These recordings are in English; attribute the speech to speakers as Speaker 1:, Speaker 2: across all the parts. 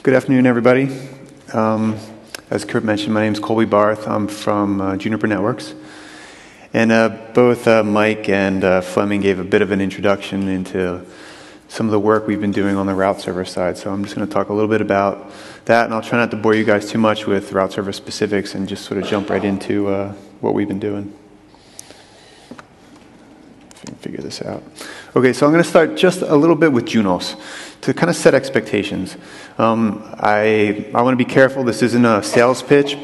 Speaker 1: Good afternoon, everybody. As Kurt mentioned, my name is Colby Barth. I'm from Juniper Networks. And both Mike and Fleming gave a bit of an introduction into some of the work we've been doing on the route server side. So I'm just going to talk a little bit about that, and I'll try not to bore you guys too much with route server specifics and just sort of jump right into what we've been doing. If I can figure this out. Okay, so I'm going to start just a little bit with JUNOS to kind of set expectations. I want to be careful. This isn't a sales pitch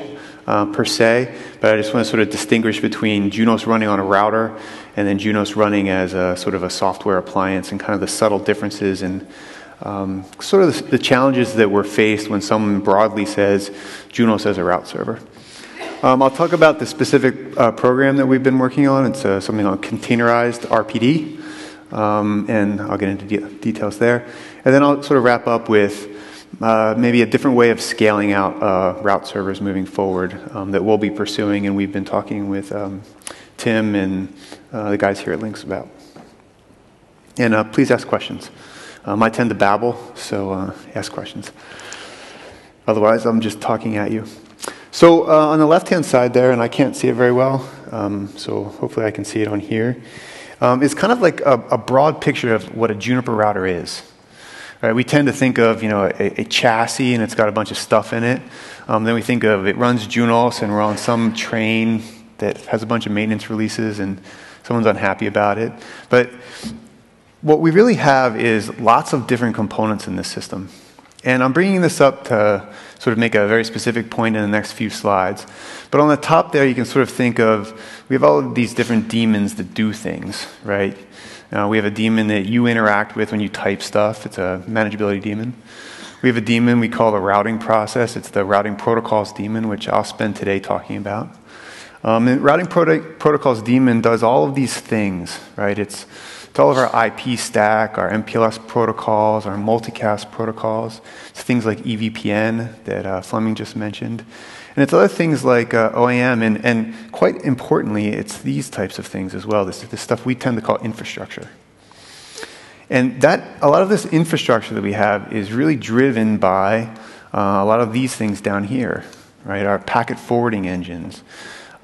Speaker 1: per se, but I just want to sort of distinguish between JUNOS running on a router and then JUNOS running as a sort of a software appliance, and kind of the subtle differences and sort of the challenges that we're faced when someone broadly says JUNOS as a route server. I'll talk about the specific program that we've been working on. It's something called containerized RPD, and I'll get into details there. And then I'll sort of wrap up with maybe a different way of scaling out route servers moving forward that we'll be pursuing, and we've been talking with Tim and the guys here at LINX about. And please ask questions. I tend to babble, so ask questions. Otherwise, I'm just talking at you. So on the left-hand side there, and I can't see it very well, so hopefully I can see it on here, is kind of like a broad picture of what a Juniper router is. Right, we tend to think of, you know, a chassis and it's got a bunch of stuff in it. Then we think of it runs JUNOS and we're on some train that has a bunch of maintenance releases and someone's unhappy about it. But what we really have is lots of different components in this system. And I'm bringing this up to sort of make a very specific point in the next few slides. But on the top there, you can sort of think of, we have all of these different daemons that do things, right? We have a daemon that you interact with when you type stuff. It's a manageability daemon. We have a daemon we call the routing process. It's the routing protocols daemon, which I'll spend today talking about. And routing protocols daemon does all of these things, right? It's all of our IP stack, our MPLS protocols, our multicast protocols. It's things like EVPN that Fleming just mentioned. And it's other things like OAM, and quite importantly, it's these types of things as well. This is the stuff we tend to call infrastructure. And a lot of this infrastructure that we have is really driven by a lot of these things down here, right? Our packet forwarding engines,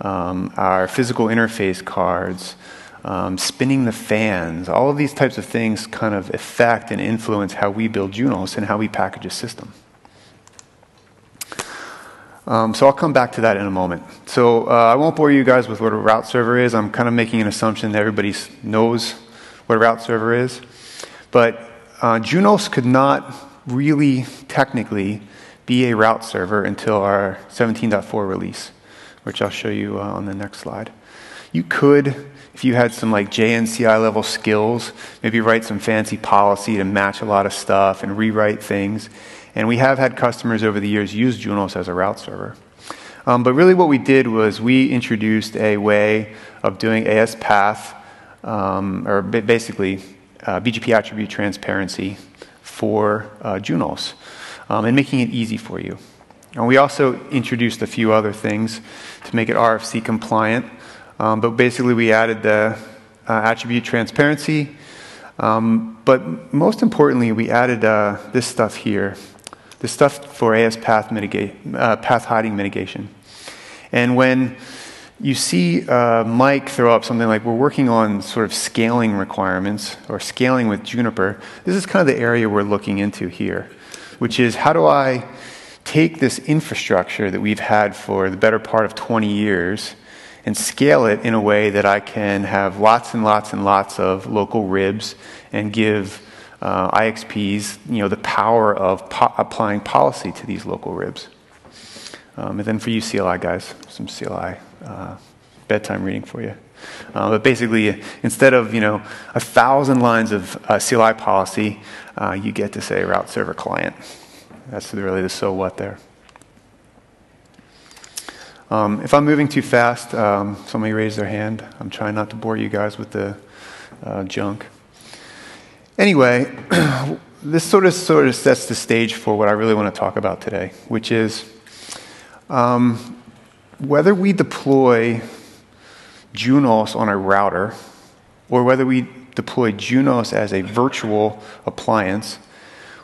Speaker 1: our physical interface cards, spinning the fans. All of these types of things kind of affect and influence how we build JUNOS and how we package a system. So I'll come back to that in a moment. So I won't bore you guys with what a route server is. I'm kind of making an assumption that everybody knows what a route server is. But JUNOS could not really technically be a route server until our 17.4 release, which I'll show you on the next slide. You could, if you had some like JNCI level skills, maybe write some fancy policy to match a lot of stuff and rewrite things. And we have had customers over the years use JUNOS as a route server. But really what we did was we introduced a way of doing AS path, or basically BGP attribute transparency for JUNOS, and making it easy for you. And we also introduced a few other things to make it RFC compliant. But basically we added the attribute transparency. But most importantly, we added this stuff here. This stuff for AS path hiding mitigation. And when you see Mike throw up something like we're working on sort of scaling requirements or scaling with Juniper, this is kind of the area we're looking into here, which is how do I take this infrastructure that we've had for the better part of 20 years and scale it in a way that I can have lots and lots and lots of local ribs and give IXPs, you know, the power of applying policy to these local ribs. And then for you CLI guys, some CLI bedtime reading for you. But basically, instead of, you know, 1,000 lines of CLI policy, you get to say route server client. That's really the so what there. If I'm moving too fast, somebody raise their hand. I'm trying not to bore you guys with the junk. Anyway, this sort of sets the stage for what I really want to talk about today, which is whether we deploy JUNOS on a router or whether we deploy JUNOS as a virtual appliance,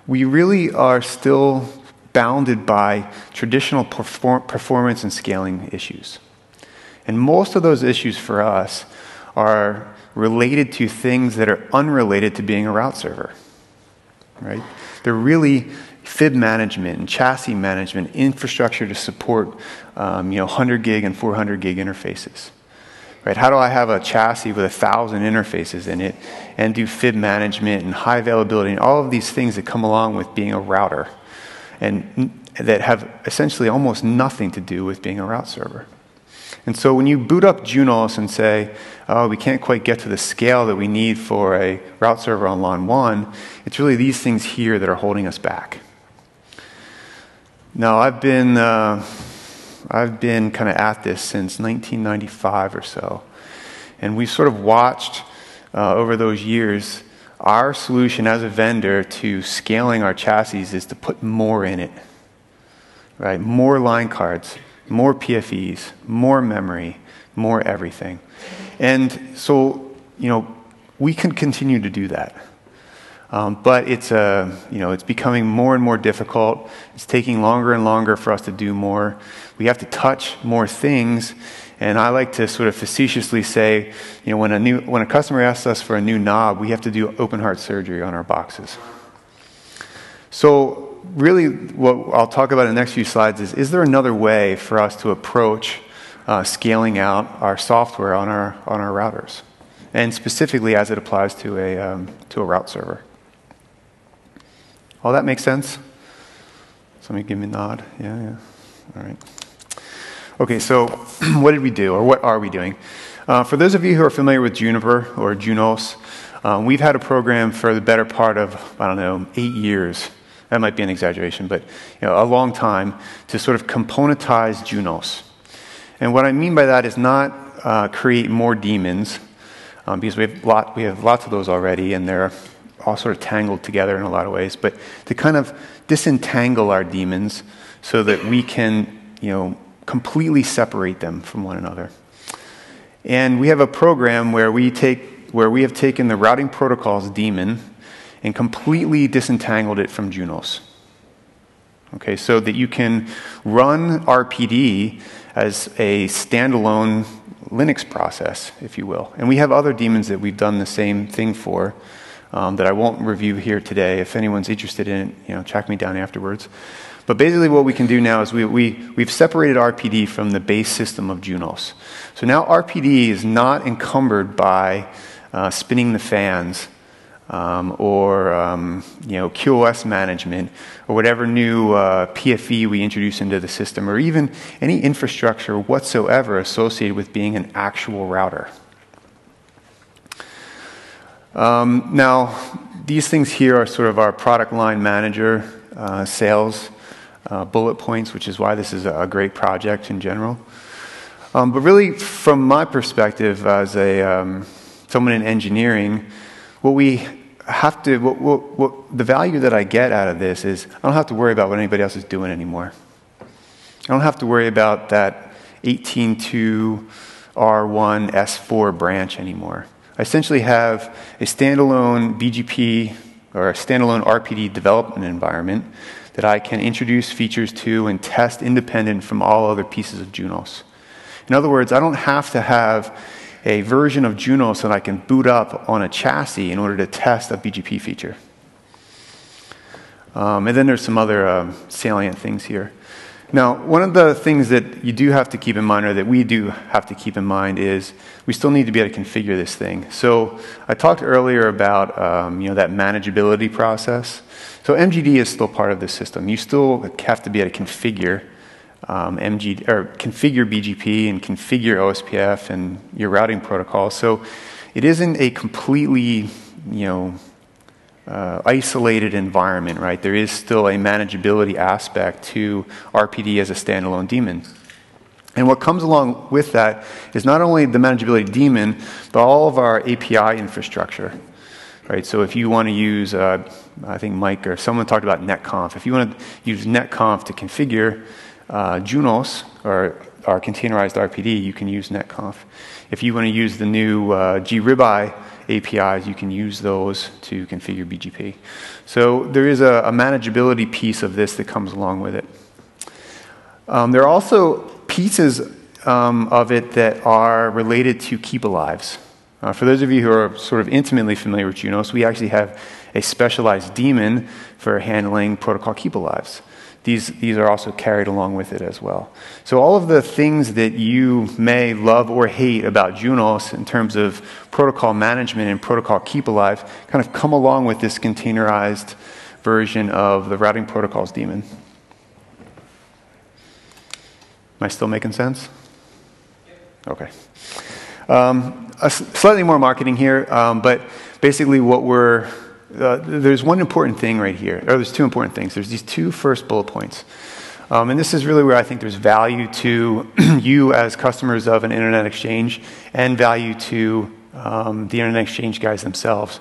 Speaker 1: we really are still bounded by traditional performance and scaling issues. And most of those issues for us are related to things that are unrelated to being a route server, right? They're really fib management and chassis management, infrastructure to support 100 gig and 400 gig interfaces. Right? How do I have a chassis with 1,000 interfaces in it and do fib management and high availability and all of these things that come along with being a router and that have essentially almost nothing to do with being a route server. And so when you boot up JUNOS and say, oh, we can't quite get to the scale that we need for a route server on LAN 1, it's really these things here that are holding us back. Now, I've been kind of at this since 1995 or so. And we've sort of watched over those years, our solution as a vendor to scaling our chassis is to put more in it, right? More line cards, more PFEs, more memory, more everything. And so, we can continue to do that. But it's becoming more and more difficult. It's taking longer and longer for us to do more. We have to touch more things. And I like to sort of facetiously say, when a customer asks us for a new knob, we have to do open heart surgery on our boxes. So really what I'll talk about in the next few slides is there another way for us to approach scaling out our software on our routers? And specifically as it applies to a route server. All that makes sense? Somebody give me a nod. Yeah. All right. Okay, so what did we do, or what are we doing? For those of you who are familiar with Juniper or JUNOS, we've had a program for the better part of, 8 years. That might be an exaggeration, but a long time to sort of componentize JUNOS. And what I mean by that is not create more daemons, because we have lots of those already, and they're all sort of tangled together in a lot of ways, but to kind of disentangle our daemons so that we can, completely separate them from one another. And we have a program where we have taken the routing protocols daemon and completely disentangled it from JUNOS. Okay, so that you can run RPD as a standalone LINX process, if you will. And we have other daemons that we've done the same thing for that I won't review here today. If anyone's interested in it, track me down afterwards. But basically what we can do now is we've separated RPD from the base system of JUNOS. So now RPD is not encumbered by spinning the fans or QoS management or whatever new PFE we introduce into the system, or even any infrastructure whatsoever associated with being an actual router. Now, these things here are sort of our product line manager sales bullet points, which is why this is a great project in general. But really, from my perspective as someone in engineering, the value that I get out of this is I don't have to worry about what anybody else is doing anymore. I don't have to worry about that 18.2 R1 S4 branch anymore. I essentially have a standalone BGP or a standalone RPD development environment that I can introduce features to and test independent from all other pieces of JUNOS. In other words, I don't have to have a version of JUNOS that I can boot up on a chassis in order to test a BGP feature. And then there's some other salient things here. Now, one of the things that you do have to keep in mind, or that we do have to keep in mind, is we still need to be able to configure this thing. So I talked earlier about that manageability process. So MGD is still part of the system. You still have to be able to configure configure BGP and configure OSPF and your routing protocol. So it isn't a completely isolated environment, right? There is still a manageability aspect to RPD as a standalone daemon. And what comes along with that is not only the manageability daemon, but all of our API infrastructure, right? So if you want to use, I think Mike or someone talked about netconf. If you want to use netconf to configure JUNOS or our containerized RPD, you can use netconf. If you want to use the new gribeye APIs, you can use those to configure BGP. So there is a manageability piece of this that comes along with it. There are also pieces of it that are related to keep alives. For those of you who are sort of intimately familiar with JUNOS, we actually have a specialized daemon for handling protocol keep alives. These are also carried along with it as well. So all of the things that you may love or hate about JUNOS in terms of protocol management and protocol keep alive kind of come along with this containerized version of the routing protocols daemon. Am I still making sense? Okay. Slightly more marketing here, but basically what we're there's one important thing right here, or there's two important things. There's these two first bullet points. And this is really where I think there's value to you as customers of an internet exchange and value to the internet exchange guys themselves,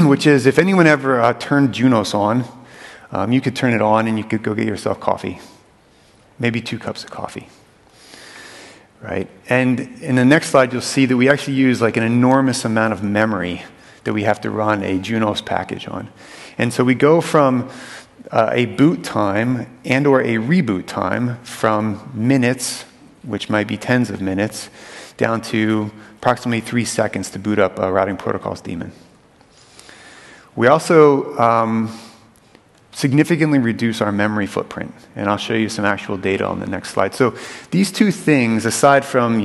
Speaker 1: which is if anyone ever turned JUNOS on, you could turn it on and you could go get yourself coffee, maybe 2 cups of coffee. Right? And in the next slide, you'll see that we actually use like an enormous amount of memory that we have to run a JUNOS package on. And so we go from a boot time and or a reboot time from minutes, which might be tens of minutes, down to approximately 3 seconds to boot up a routing protocols daemon. We also significantly reduce our memory footprint, and I'll show you some actual data on the next slide. So these two things, aside from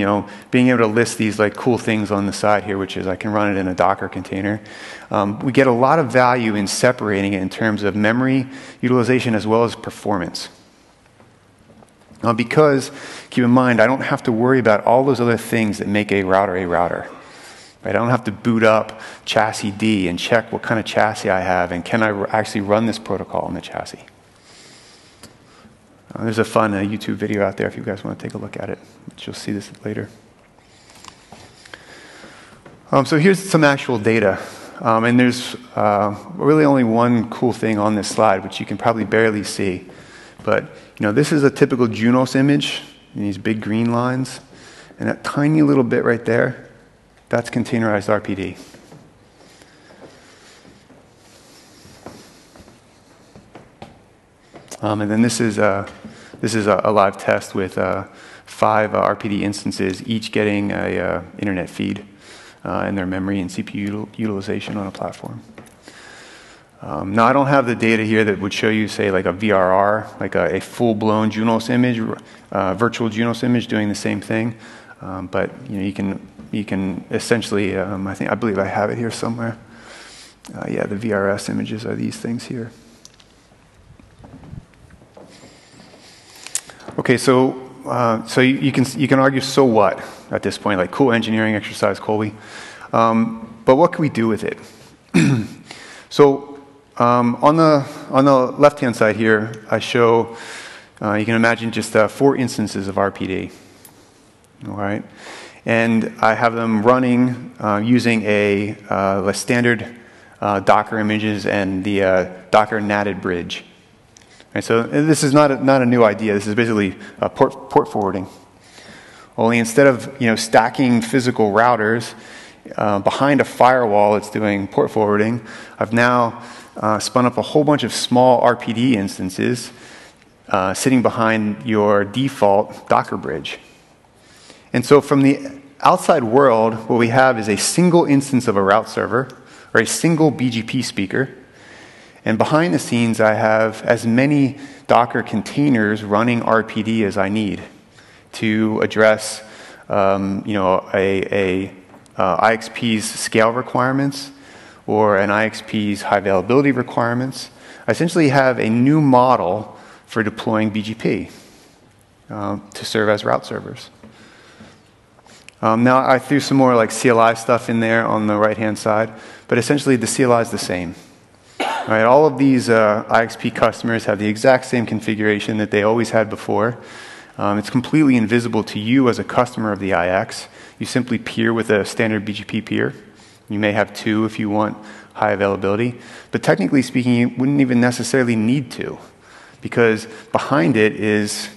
Speaker 1: being able to list these like cool things on the side here, which is I can run it in a Docker container, we get a lot of value in separating it in terms of memory utilization as well as performance. Because, keep in mind, I don't have to worry about all those other things that make a router a router. Right? I don't have to boot up chassis D and check what kind of chassis I have and can I actually run this protocol on the chassis. There's a fun YouTube video out there if you guys want to take a look at it. You'll see this later. So here's some actual data. And there's really only one cool thing on this slide, which you can probably barely see. But this is a typical JUNOS image, in these big green lines. And that tiny little bit right there, that's containerized RPD. And then this is a live test with 5 RPD instances, each getting a internet feed in their memory and CPU utilization on a platform. Now I don't have the data here that would show you, say, like a VRR, like a full-blown JUNOS image, virtual JUNOS image doing the same thing. But you can essentially, I believe I have it here somewhere. Yeah, the VRS images are these things here. Okay, so you can argue, so what at this point? Like, cool engineering exercise, Colby. But what can we do with it? So on the left-hand side here, I show you can imagine just 4 instances of RPD. All right, and I have them running using a standard Docker images and the Docker natted bridge. Right, so this is not a new idea. This is basically port forwarding. Only instead of stacking physical routers behind a firewall that's doing port forwarding, I've now spun up a whole bunch of small RPD instances sitting behind your default Docker bridge. And so from the outside world, what we have is a single instance of a route server or a single BGP speaker. And behind the scenes, I have as many Docker containers running RPD as I need to address IXP's scale requirements or an IXP's high availability requirements. I essentially have a new model for deploying BGP to serve as route servers. Now I threw some more like CLI stuff in there on the right-hand side, but essentially the CLI is the same. All right, all of these IXP customers have the exact same configuration that they always had before. It's completely invisible to you as a customer of the IX. You simply peer with a standard BGP peer. You may have 2 if you want high availability, but technically speaking, you wouldn't even necessarily need to, because behind it is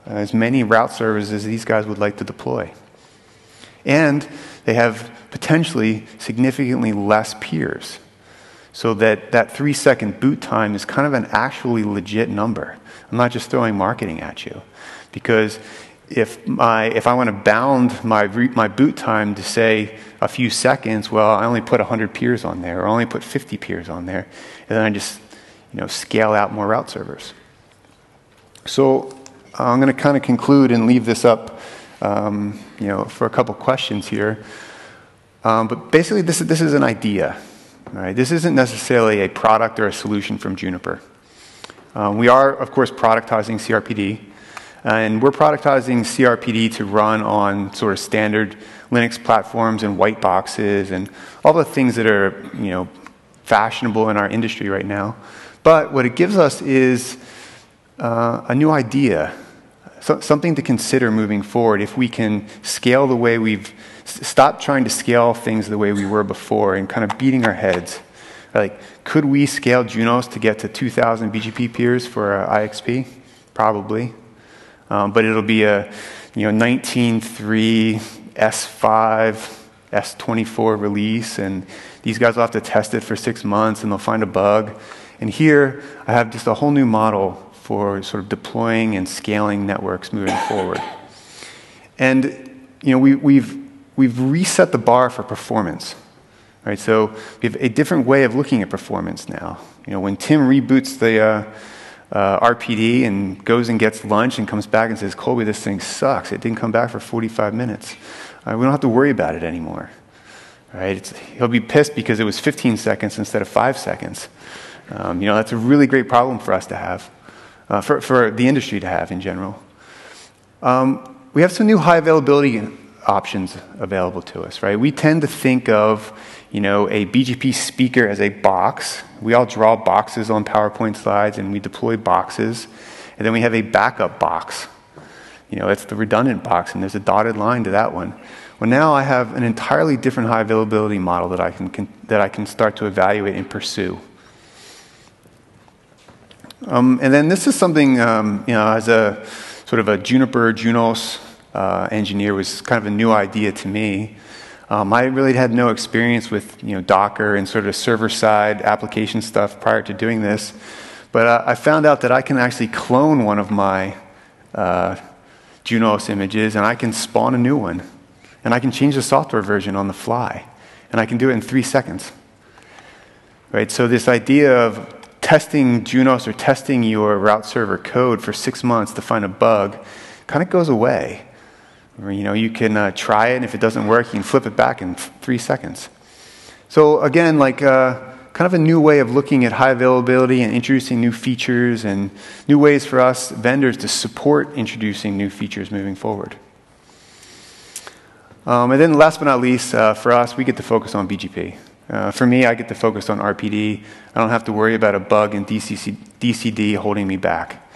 Speaker 1: as many route servers as these guys would like to deploy. And they have potentially significantly less peers. So that 3-second boot time is kind of an actually legit number. I'm not just throwing marketing at you. Because if I want to bound my boot time to say a few seconds, well, I only put 100 peers on there, or I only put 50 peers on there, and then I just scale out more route servers. So I'm going to kind of conclude and leave this up for a couple questions here. But basically, this is an idea. Right? This isn't necessarily a product or a solution from Juniper. We are, of course, productizing CRPD. And we're productizing CRPD to run on sort of standard Linux platforms and white boxes and all the things that are, fashionable in our industry right now. But what it gives us is a new idea, something to consider moving forward if we can scale the way we've stopped trying to scale things the way we were before and kind of beating our heads. Like, could we scale JUNOS to get to 2,000 BGP peers for IXP? Probably. But it'll be a 19.3 S5, S24 release, and these guys will have to test it for 6 months, and they'll find a bug. And here, I have just a whole new model for sort of deploying and scaling networks moving forward. And we've reset the bar for performance. Right? So we have a different way of looking at performance now. When Tim reboots the RPD and goes and gets lunch and comes back and says, Colby, this thing sucks. It didn't come back for 45 minutes. We don't have to worry about it anymore. Right? He'll be pissed because it was 15 seconds instead of 5 seconds. That's a really great problem for us to have, for the industry to have in general. We have some new high availability options available to us. Right? We tend to think of a BGP speaker as a box. We all draw boxes on PowerPoint slides, and we deploy boxes. And then we have a backup box. It's the redundant box, and there's a dotted line to that one. Well, now I have an entirely different high availability model that I can start to evaluate and pursue. And then this is something, as a sort of a Juniper JUNOS engineer, was kind of a new idea to me. I really had no experience with Docker and sort of server-side application stuff prior to doing this, but I found out that I can actually clone one of my JUNOS images, and I can spawn a new one, and I can change the software version on the fly, and I can do it in 3 seconds. Right? So this idea of testing JUNOS or testing your route server code for 6 months to find a bug kind of goes away. You can try it, and if it doesn't work, you can flip it back in 3 seconds. So again, kind of a new way of looking at high availability and introducing new features and new ways for us vendors to support introducing new features moving forward. And then last but not least, for us, we get to focus on BGP. For me, I get to focus on RPD. I don't have to worry about a bug in DCD holding me back.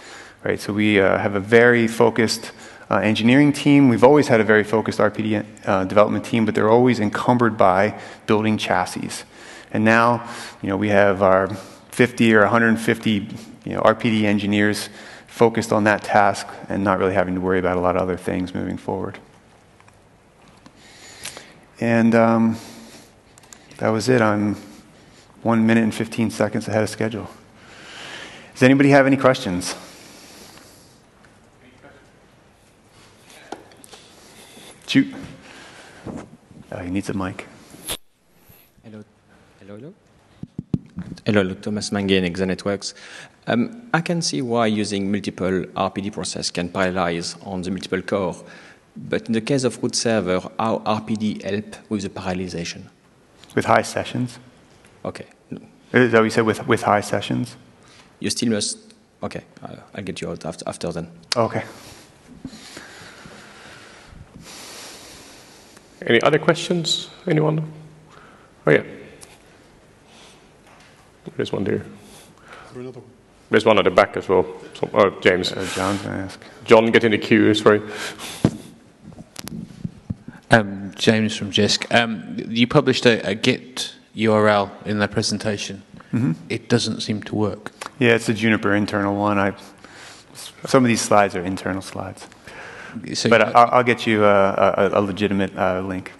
Speaker 1: Right? So we have a very focused engineering team. We've always had a very focused RPD development team, but they're always encumbered by building chassis. And now, we have our 50 or 150, RPD engineers focused on that task and not really having to worry about a lot of other things moving forward. And that was it. I'm 1 minute and 15 seconds ahead of schedule. Does anybody have any questions? Shoot. He needs a mic.
Speaker 2: Hello, Thomas Mangain, Exanetworks. I can see why using multiple RPD process can parallelize on the multiple core, but in the case of root server, how RPD help with the parallelization?
Speaker 1: With high sessions.
Speaker 2: Okay.
Speaker 1: Is that what you said, with high sessions?
Speaker 2: You still must, okay, I'll get you out after then.
Speaker 1: Okay.
Speaker 3: Any other questions? Anyone? Oh, yeah. There's one there. There's one at the back as well. So, James.
Speaker 1: John's going to ask.
Speaker 3: John, get in the queue, sorry.
Speaker 4: James from JISC. You published a Git URL in that presentation. Mm-hmm. It doesn't seem to work.
Speaker 1: Yeah, it's a Juniper internal one. Some of these slides are internal slides.
Speaker 4: So
Speaker 1: but I'll get you a legitimate link.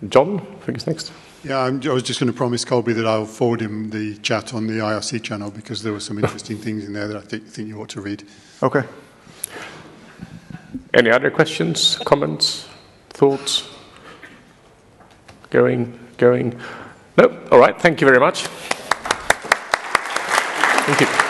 Speaker 3: John, I think is next.
Speaker 5: Yeah, I was just going to promise Colby that I'll forward him the chat on the IRC channel because there were some interesting things in there that I think you ought to read.
Speaker 1: Okay.
Speaker 3: Any other questions, comments, thoughts? Going? No? All right, thank you very much. Thank you.